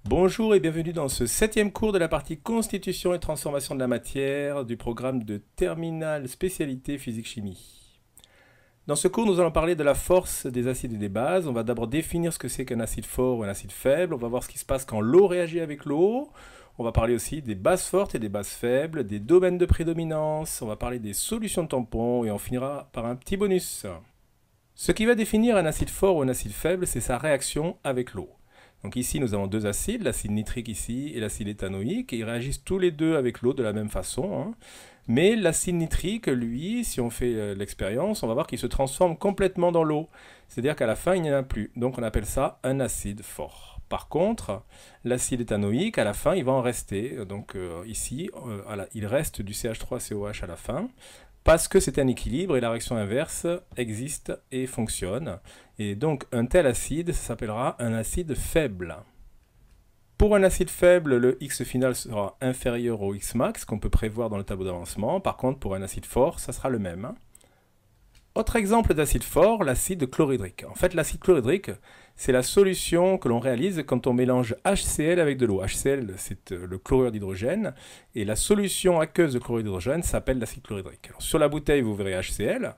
Bonjour et bienvenue dans ce 7e cours de la partie Constitution et transformation de la matière du programme de terminale spécialité physique-chimie. Dans ce cours, nous allons parler de la force des acides et des bases. On va d'abord définir ce que c'est qu'un acide fort ou un acide faible. On va voir ce qui se passe quand l'eau réagit avec l'eau. On va parler aussi des bases fortes et des bases faibles, des domaines de prédominance. On va parler des solutions de tampons et on finira par un petit bonus. Ce qui va définir un acide fort ou un acide faible, c'est sa réaction avec l'eau. Donc ici, nous avons deux acides, l'acide nitrique ici et l'acide éthanoïque, et ils réagissent tous les deux avec l'eau de la même façon. Mais l'acide nitrique, lui, si on fait l'expérience, on va voir qu'il se transforme complètement dans l'eau. C'est-à-dire qu'à la fin, il n'y en a plus. Donc on appelle ça un acide fort. Par contre, l'acide éthanoïque, à la fin, il va en rester. Donc ici, il reste du CH3COH à la fin, parce que c'est un équilibre et la réaction inverse existe et fonctionne. Et donc un tel acide s'appellera un acide faible. Pour un acide faible, le X final sera inférieur au X max qu'on peut prévoir dans le tableau d'avancement. Par contre, pour un acide fort, ça sera le même. Autre exemple d'acide fort, l'acide chlorhydrique. En fait, l'acide chlorhydrique, c'est la solution que l'on réalise quand on mélange HCl avec de l'eau. HCl, c'est le chlorure d'hydrogène, et la solution aqueuse de chlorure d'hydrogène s'appelle l'acide chlorhydrique. Alors, sur la bouteille, vous verrez HCl,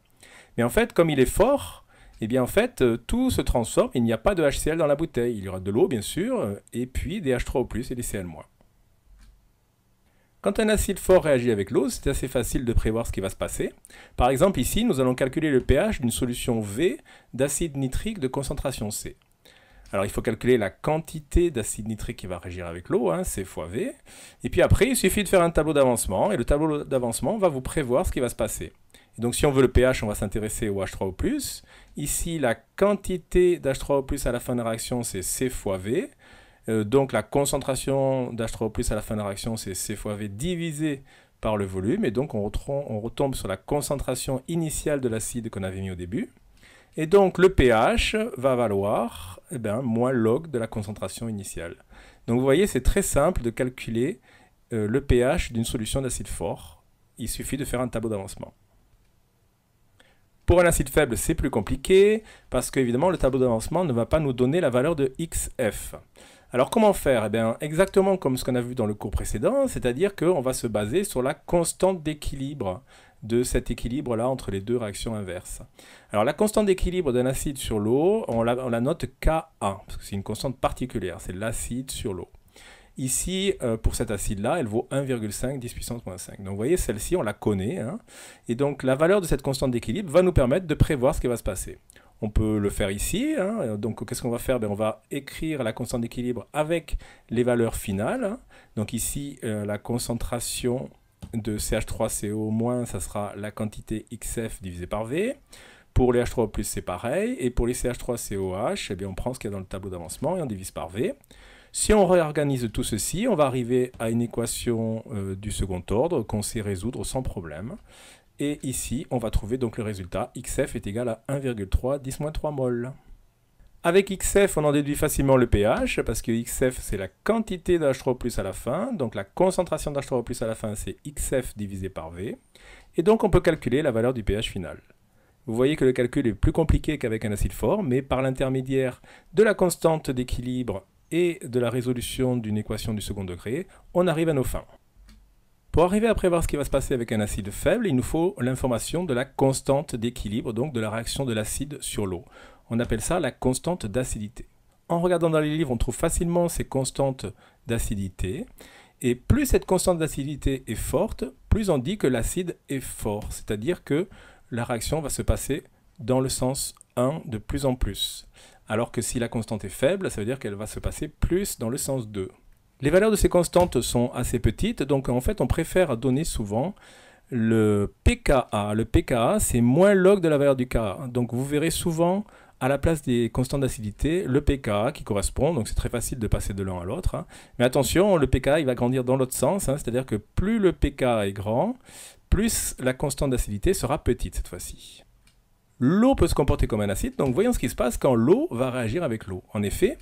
mais en fait, comme il est fort, eh bien en fait, tout se transforme, il n'y a pas de HCl dans la bouteille. Il y aura de l'eau, bien sûr, et puis des H3O+, et des Cl-. Quand un acide fort réagit avec l'eau, c'est assez facile de prévoir ce qui va se passer. Par exemple, ici, nous allons calculer le pH d'une solution V d'acide nitrique de concentration C. Alors, il faut calculer la quantité d'acide nitrique qui va réagir avec l'eau, C fois V. Et puis après, il suffit de faire un tableau d'avancement, et le tableau d'avancement va vous prévoir ce qui va se passer. Et donc, si on veut le pH, on va s'intéresser au H3O+. Ici, la quantité d'H3O+, à la fin de la réaction, c'est C fois V. Donc la concentration d'H3O+ à la fin de la réaction, c'est C fois V divisé par le volume. Et donc on retombe sur la concentration initiale de l'acide qu'on avait mis au début. Et donc le pH va valoir moins log de la concentration initiale. Donc vous voyez, c'est très simple de calculer le pH d'une solution d'acide fort. Il suffit de faire un tableau d'avancement. Pour un acide faible, c'est plus compliqué parce qu'évidemment, le tableau d'avancement ne va pas nous donner la valeur de XF. Alors comment faire? Exactement comme ce qu'on a vu dans le cours précédent, c'est-à-dire qu'on va se baser sur la constante d'équilibre de cet équilibre-là entre les deux réactions inverses. Alors la constante d'équilibre d'un acide sur l'eau, on la note Ka, parce que c'est une constante particulière, c'est l'acide sur l'eau. Ici, pour cet acide-là, elle vaut 1,5 10 puissance moins 5. Donc vous voyez, celle-ci, on la connaît. Et donc la valeur de cette constante d'équilibre va nous permettre de prévoir ce qui va se passer. On peut le faire ici. Donc qu'est-ce qu'on va faire? On va écrire la constante d'équilibre avec les valeurs finales. Donc ici, la concentration de CH3CO-, ça sera la quantité XF divisée par V. Pour les H3O+, c'est pareil. Et pour les CH3COH, on prend ce qu'il y a dans le tableau d'avancement et on divise par V. Si on réorganise tout ceci, on va arriver à une équation du second ordre qu'on sait résoudre sans problème. Et ici, on va trouver donc le résultat. XF est égal à 1,3 10-3 mol. Avec XF, on en déduit facilement le pH, parce que XF, c'est la quantité d'H3O+ à la fin. Donc la concentration d'H3O+ à la fin, c'est XF divisé par V. Et donc on peut calculer la valeur du pH final. Vous voyez que le calcul est plus compliqué qu'avec un acide fort, mais par l'intermédiaire de la constante d'équilibre et de la résolution d'une équation du second degré, on arrive à nos fins. Pour arriver à prévoir ce qui va se passer avec un acide faible, il nous faut l'information de la constante d'équilibre, donc de la réaction de l'acide sur l'eau. On appelle ça la constante d'acidité. En regardant dans les livres, on trouve facilement ces constantes d'acidité. Et plus cette constante d'acidité est forte, plus on dit que l'acide est fort. C'est-à-dire que la réaction va se passer dans le sens 1 de plus en plus. Alors que si la constante est faible, ça veut dire qu'elle va se passer plus dans le sens 2. Les valeurs de ces constantes sont assez petites, donc en fait on préfère donner souvent le pKa. Le pKa, c'est moins log de la valeur du Ka. Donc vous verrez souvent à la place des constantes d'acidité le pKa qui correspond, donc c'est très facile de passer de l'un à l'autre. Mais attention, le pKa il va grandir dans l'autre sens, c'est-à-dire que plus le pKa est grand, plus la constante d'acidité sera petite cette fois-ci. L'eau peut se comporter comme un acide, donc voyons ce qui se passe quand l'eau va réagir avec l'eau. En effet,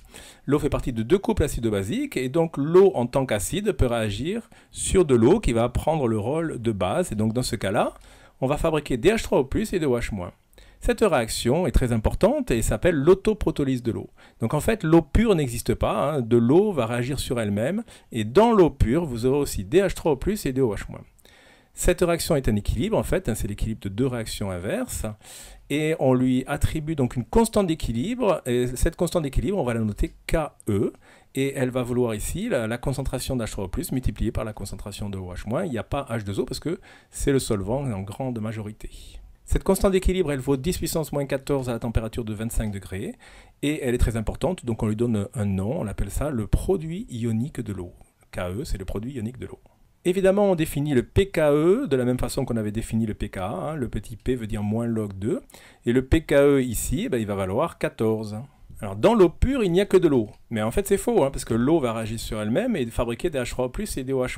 l'eau fait partie de deux couples acido-basiques, et donc l'eau en tant qu'acide peut réagir sur de l'eau qui va prendre le rôle de base. Et donc dans ce cas-là, on va fabriquer des H3O+, et des OH-. Cette réaction est très importante et s'appelle l'autoprotolyse de l'eau. Donc en fait, l'eau pure n'existe pas, hein. De l'eau va réagir sur elle-même, et dans l'eau pure, vous aurez aussi DH3O+, et DOH-. Cette réaction est un équilibre, en fait, hein, c'est l'équilibre de deux réactions inverses, et on lui attribue donc une constante d'équilibre, et cette constante d'équilibre, on va la noter KE, et elle va vouloir ici la concentration d'H3O+, multipliée par la concentration de OH-. Il n'y a pas H2O parce que c'est le solvant en grande majorité. Cette constante d'équilibre, elle vaut 10 puissance moins 14 à la température de 25 degrés, et elle est très importante, donc on lui donne un nom, on appelle ça le produit ionique de l'eau. KE, c'est le produit ionique de l'eau. Évidemment, on définit le pKe de la même façon qu'on avait défini le pKa, hein. Le petit p veut dire moins log 2, et le pKe ici, il va valoir 14. Alors dans l'eau pure, il n'y a que de l'eau, mais en fait c'est faux, hein, parce que l'eau va réagir sur elle-même et fabriquer des H3O+, et des OH-.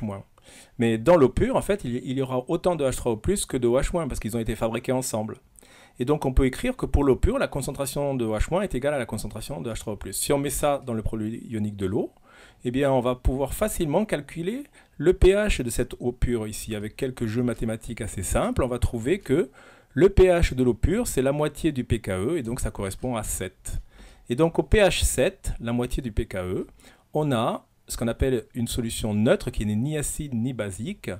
Mais dans l'eau pure, en fait, il y aura autant de H3O+, que de OH-, parce qu'ils ont été fabriqués ensemble. Et donc on peut écrire que pour l'eau pure, la concentration de OH- est égale à la concentration de H3O+. Si on met ça dans le produit ionique de l'eau, eh bien on va pouvoir facilement calculer le pH de cette eau pure ici. Avec quelques jeux mathématiques assez simples, on va trouver que le pH de l'eau pure, c'est la moitié du pKe, et donc ça correspond à 7. Et donc au pH 7, la moitié du pKe, on a ce qu'on appelle une solution neutre qui n'est ni acide ni basique,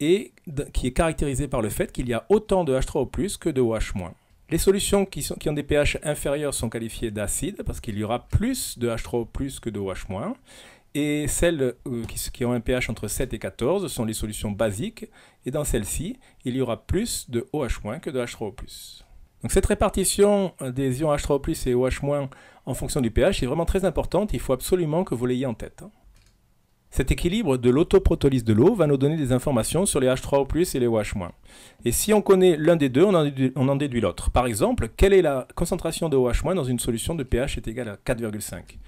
et qui est caractérisée par le fait qu'il y a autant de H3O+, que de OH-. Les solutions qui ont des pH inférieurs sont qualifiées d'acides, parce qu'il y aura plus de H3O+, que de OH-. Et celles qui ont un pH entre 7 et 14 sont les solutions basiques, et dans celles-ci, il y aura plus de OH- que de H3O+. Donc cette répartition des ions H3O+, et OH- en fonction du pH est vraiment très importante, il faut absolument que vous l'ayez en tête. Cet équilibre de l'autoprotolyse de l'eau va nous donner des informations sur les H3O+, et les OH-. Et si on connaît l'un des deux, on en déduit l'autre. Par exemple, quelle est la concentration de OH- dans une solution de pH est égale à 4,5 ?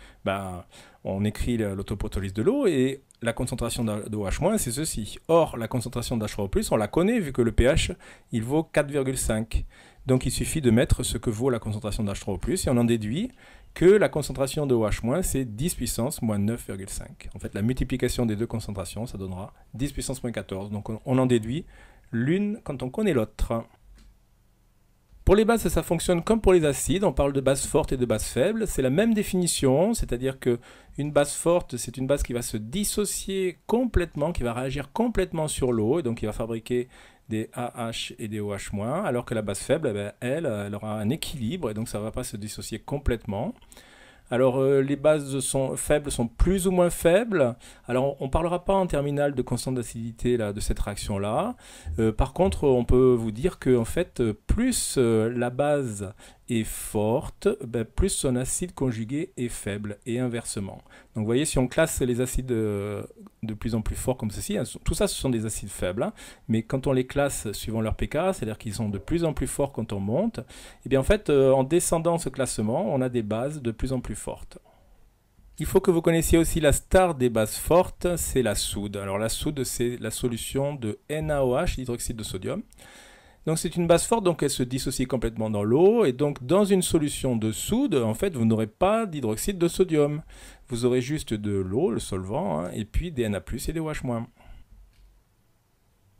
On écrit l'autoprotolyse de l'eau et la concentration de OH- c'est ceci. Or, la concentration d'H3O+, on la connaît vu que le pH, il vaut 4,5. Donc il suffit de mettre ce que vaut la concentration d'H3O+, et on en déduit que la concentration de OH-, c'est 10 puissance moins 9,5. En fait, la multiplication des deux concentrations, ça donnera 10 puissance moins 14. Donc on en déduit l'une quand on connaît l'autre. Pour les bases, ça fonctionne comme pour les acides. On parle de base forte et de base faible. C'est la même définition, c'est-à-dire qu'une base forte, c'est une base qui va se dissocier complètement, qui va réagir complètement sur l'eau, et donc qui va fabriquer des AH et des OH-, alors que la base faible, elle aura un équilibre, et donc ça ne va pas se dissocier complètement. Alors les bases faibles sont plus ou moins faibles. Alors on ne parlera pas en terminale de constante d'acidité de cette réaction-là. Par contre, on peut vous dire que en fait, plus la base est forte, plus son acide conjugué est faible, et inversement. Donc vous voyez, si on classe les acides de plus en plus forts comme ceci, tout ça ce sont des acides faibles, hein, mais quand on les classe suivant leur pK, c'est-à-dire qu'ils sont de plus en plus forts quand on monte, et bien en fait, en descendant ce classement, on a des bases de plus en plus fortes. Il faut que vous connaissiez aussi la star des bases fortes, c'est la soude. Alors la soude, c'est la solution de NaOH, l'hydroxyde de sodium. Donc c'est une base forte, donc elle se dissocie complètement dans l'eau, et donc dans une solution de soude, en fait, vous n'aurez pas d'hydroxyde de sodium. Vous aurez juste de l'eau, le solvant, hein, et puis des Na+, et des OH-.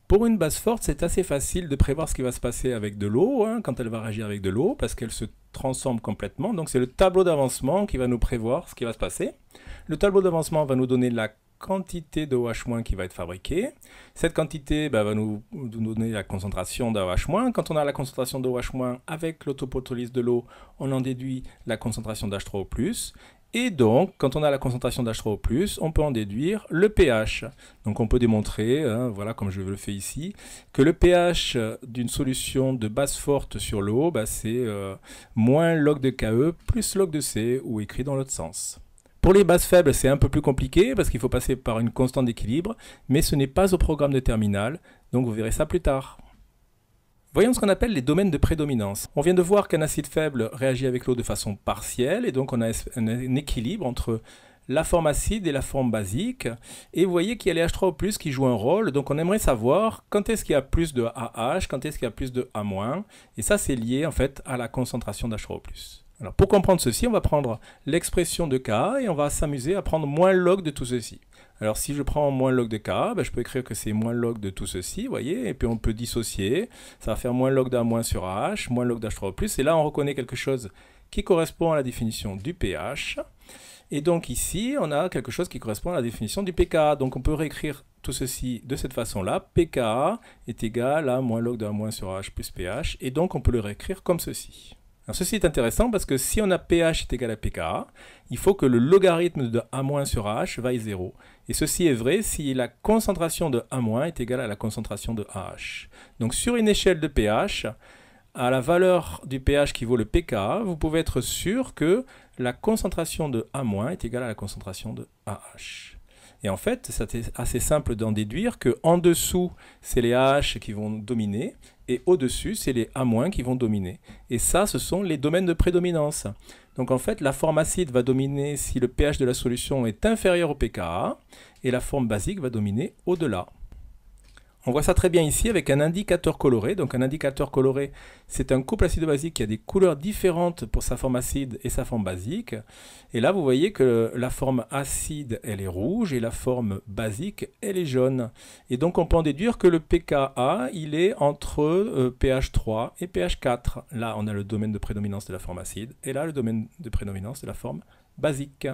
Pour une base forte, c'est assez facile de prévoir ce qui va se passer avec de l'eau, hein, quand elle va réagir avec de l'eau, parce qu'elle se transforme complètement. Donc c'est le tableau d'avancement qui va nous prévoir ce qui va se passer. Le tableau d'avancement va nous donner la quantité de OH- qui va être fabriquée. Cette quantité va nous donner la concentration d'OH-. Quand on a la concentration d'OH- avec l'autoprotolyse de l'eau, on en déduit la concentration d'H3O+. Et donc, quand on a la concentration d'H3O+, on peut en déduire le pH. Donc on peut démontrer, hein, voilà comme je le fais ici, que le pH d'une solution de base forte sur l'eau, c'est moins log de Ke plus log de C, ou écrit dans l'autre sens. Pour les bases faibles, c'est un peu plus compliqué parce qu'il faut passer par une constante d'équilibre, mais ce n'est pas au programme de terminale, donc vous verrez ça plus tard. Voyons ce qu'on appelle les domaines de prédominance. On vient de voir qu'un acide faible réagit avec l'eau de façon partielle, et donc on a un équilibre entre la forme acide et la forme basique. Et vous voyez qu'il y a les H3O+, qui jouent un rôle, donc on aimerait savoir quand est-ce qu'il y a plus de AH, quand est-ce qu'il y a plus de A-. Et ça, c'est lié en fait à la concentration d'H3O+. Alors pour comprendre ceci, on va prendre l'expression de K et on va s'amuser à prendre moins log de tout ceci. Alors si je prends moins log de K, je peux écrire que c'est moins log de tout ceci, vous voyez, et puis on peut dissocier. Ça va faire moins log d'A- sur H, moins log d'H3+, et là on reconnaît quelque chose qui correspond à la définition du pH. Et donc ici, on a quelque chose qui correspond à la définition du pK. Donc on peut réécrire tout ceci de cette façon-là. pK est égal à moins log d'A- sur H plus pH, et donc on peut le réécrire comme ceci. Alors ceci est intéressant parce que si on a pH est égal à pKa, il faut que le logarithme de A- sur H vaille 0. Et ceci est vrai si la concentration de A- est égale à la concentration de AH. Donc sur une échelle de pH, à la valeur du pH qui vaut le pKa, vous pouvez être sûr que la concentration de A- est égale à la concentration de AH. Et en fait, c'est assez simple d'en déduire qu'en dessous, c'est les AH qui vont dominer, et au-dessus, c'est les A- qui vont dominer. Et ça, ce sont les domaines de prédominance. Donc en fait, la forme acide va dominer si le pH de la solution est inférieur au pKa, et la forme basique va dominer au-delà. On voit ça très bien ici avec un indicateur coloré. Donc un indicateur coloré, c'est un couple acido-basique qui a des couleurs différentes pour sa forme acide et sa forme basique. Et là, vous voyez que la forme acide, elle est rouge et la forme basique, elle est jaune. Et donc on peut en déduire que le pKa, il est entre pH 3 et pH 4. Là, on a le domaine de prédominance de la forme acide et là, le domaine de prédominance de la forme basique.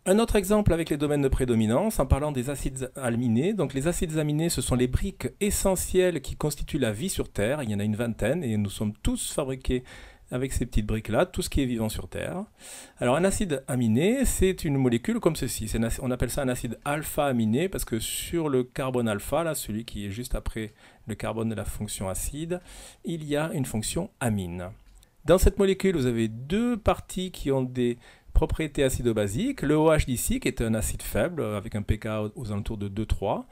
Un autre exemple avec les domaines de prédominance, en parlant des acides aminés. Donc les acides aminés, ce sont les briques essentielles qui constituent la vie sur Terre. Il y en a une vingtaine et nous sommes tous fabriqués avec ces petites briques-là, tout ce qui est vivant sur Terre. Alors un acide aminé, c'est une molécule comme ceci. On appelle ça un acide alpha-aminé parce que sur le carbone alpha, là, celui qui est juste après le carbone de la fonction acide, il y a une fonction amine. Dans cette molécule, vous avez deux parties qui ont des propriétés acido-basiques, le OH d'ici qui est un acide faible avec un pK aux alentours de 2,3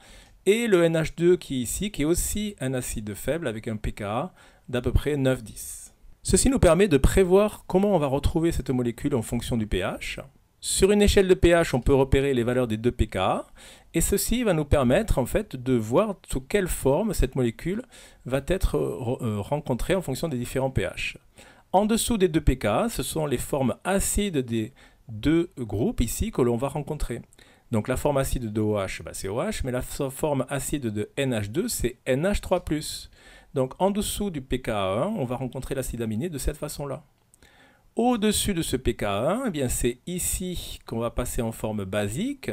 et le NH2 qui est ici qui est aussi un acide faible avec un pKa d'à peu près 9,10. Ceci nous permet de prévoir comment on va retrouver cette molécule en fonction du pH. Sur une échelle de pH, on peut repérer les valeurs des deux pKa et ceci va nous permettre en fait de voir sous quelle forme cette molécule va être rencontrée en fonction des différents pH. En dessous des deux pK, ce sont les formes acides des deux groupes ici que l'on va rencontrer. Donc la forme acide de OH, c'est OH, mais la forme acide de NH2, c'est NH3+. Donc en dessous du pKa1, on va rencontrer l'acide aminé de cette façon-là. Au-dessus de ce pKa1, eh bien c'est ici qu'on va passer en forme basique.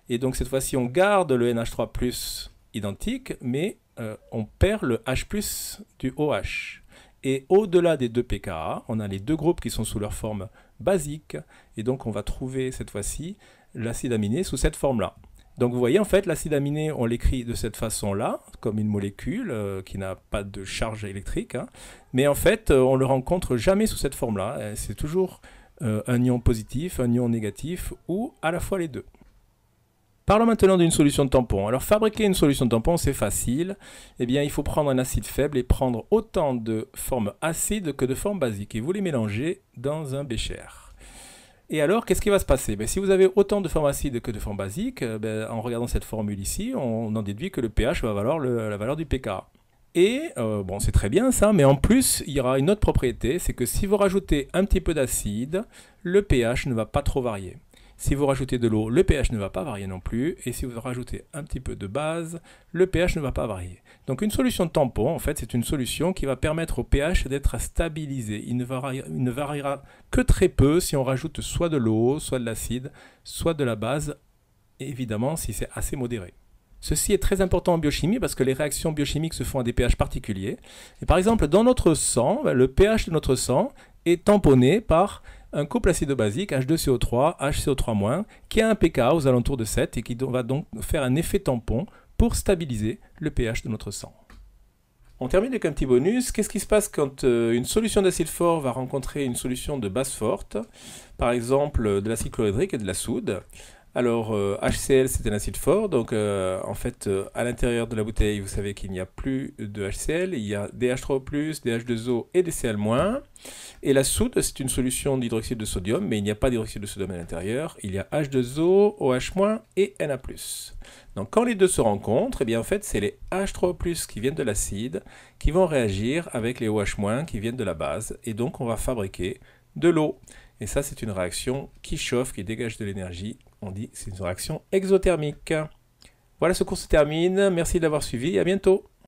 Et donc cette fois-ci, on garde le NH3+ identique, mais on perd le H+ du OH. Et au-delà des deux pKa, on a les deux groupes qui sont sous leur forme basique. Et donc, on va trouver cette fois-ci l'acide aminé sous cette forme-là. Donc, vous voyez, en fait, l'acide aminé, on l'écrit de cette façon-là, comme une molécule qui n'a pas de charge électrique. Mais en fait, on ne le rencontre jamais sous cette forme-là. C'est toujours un ion positif, un ion négatif, ou à la fois les deux. Parlons maintenant d'une solution de tampon. Alors fabriquer une solution de tampon, c'est facile. Eh bien, il faut prendre un acide faible et prendre autant de formes acides que de formes basiques. Et vous les mélangez dans un bécher. Et alors, qu'est-ce qui va se passer? Si vous avez autant de formes acides que de formes basiques, en regardant cette formule ici, on en déduit que le pH va valoir la valeur du pKa. Et, bon, c'est très bien ça, mais en plus, il y aura une autre propriété, c'est que si vous rajoutez un petit peu d'acide, le pH ne va pas trop varier. Si vous rajoutez de l'eau, le pH ne va pas varier non plus. Et si vous rajoutez un petit peu de base, le pH ne va pas varier. Donc une solution de tampon, en fait, c'est une solution qui va permettre au pH d'être stabilisé. Il ne variera que très peu si on rajoute soit de l'eau, soit de l'acide, soit de la base, évidemment si c'est assez modéré. Ceci est très important en biochimie parce que les réactions biochimiques se font à des pH particuliers. Et par exemple, dans notre sang, le pH de notre sang est tamponné par un couple acido-basique H2CO3, HCO3-, qui a un pKa aux alentours de 7 et qui va donc faire un effet tampon pour stabiliser le pH de notre sang. On termine avec un petit bonus. Qu'est-ce qui se passe quand une solution d'acide fort va rencontrer une solution de base forte, par exemple de l'acide chlorhydrique et de la soude? Alors, HCl, c'est un acide fort, donc en fait, à l'intérieur de la bouteille, vous savez qu'il n'y a plus de HCl, il y a des H3+, des H2O et des Cl-. Et la soude, c'est une solution d'hydroxyde de sodium, mais il n'y a pas d'hydroxyde de sodium à l'intérieur. Il y a H2O, OH- et Na+. Donc quand les deux se rencontrent, eh bien en fait c'est les H3O+ qui viennent de l'acide qui vont réagir avec les OH- qui viennent de la base, et donc on va fabriquer de l'eau. Et ça c'est une réaction qui chauffe, qui dégage de l'énergie. On dit que c'est une réaction exothermique. Voilà, ce cours se termine. Merci de l'avoir suivi et à bientôt.